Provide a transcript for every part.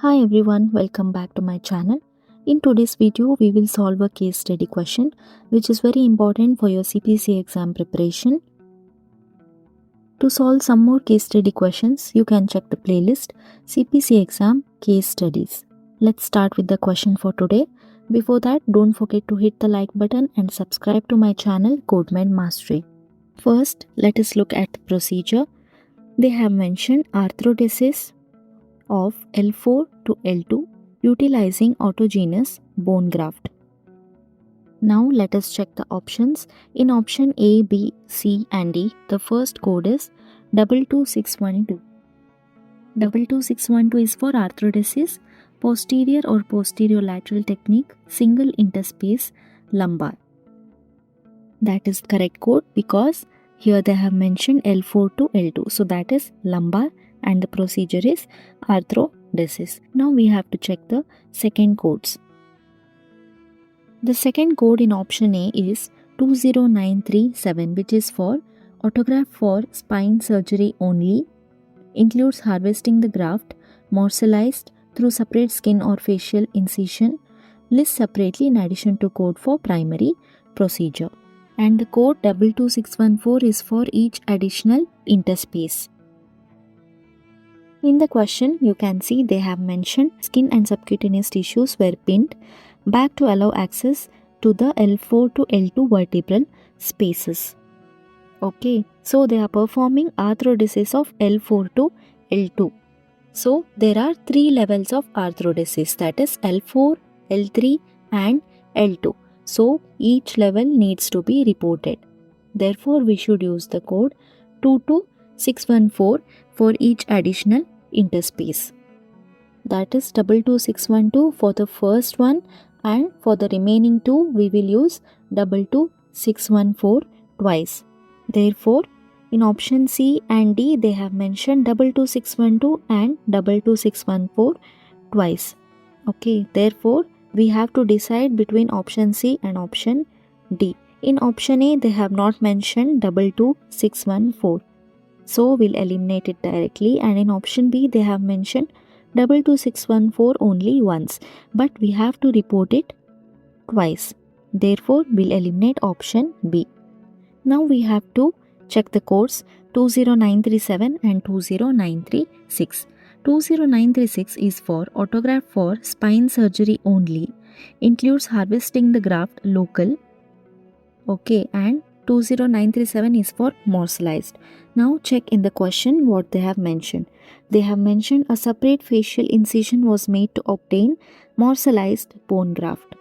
Hi everyone, welcome back to my channel. In today's video, we will solve a case study question which is very important for your CPC exam preparation. To solve some more case study questions, you can check the playlist CPC exam case studies. Let's start with the question for today. Before that, don't forget to hit the like button and subscribe to my channel Codement Mastery. First, let us look at the procedure. They have mentioned arthrodesis of L4 to L2 utilizing autogenous bone graft. Now let us check the options. In option A, B, C and D, the first code is 22612. 22612 is for arthrodesis, posterior or posterolateral technique, single interspace lumbar. That is correct code because here they have mentioned L4 to L2. So that is lumbar and the procedure is arthrodesis. Now we have to check the second codes. The second code in option A is 20937, which is for autograft for spine surgery only, includes harvesting the graft, morselized through separate skin or facial incision, lists separately in addition to code for primary procedure. And the code 22614 is for each additional interspace. In the question, you can see they have mentioned skin and subcutaneous tissues were pinned back to allow access to the L4 to L2 vertebral spaces. Okay, so they are performing arthrodesis of L4 to L2. So there are three levels of arthrodesis, that is L4, L3 and L2. So each level needs to be reported. Therefore, we should use the code 22614 for each additional interspace. That is 22612 for the first one, and for the remaining two we will use 22614 twice. Therefore, in option C and D they have mentioned 22612 and 22614 twice. Okay, therefore we have to decide between option C and option D. In option A they have not mentioned 22614. So we'll eliminate it directly, and in option B they have mentioned 22614 only once, but we have to report it twice. Therefore, we'll eliminate option B. Now we have to check the codes 20937 and 20936. 20936 is for autograft for spine surgery only, includes harvesting the graft local. Okay, and 20937 is for morselized. Now check in the question what they have mentioned. They have mentioned a separate facial incision was made to obtain morselized bone graft.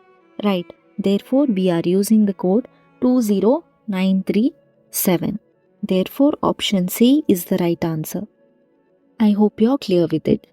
Right, therefore we are using the code 20937. Therefore option C is the right answer. I hope you are clear with it.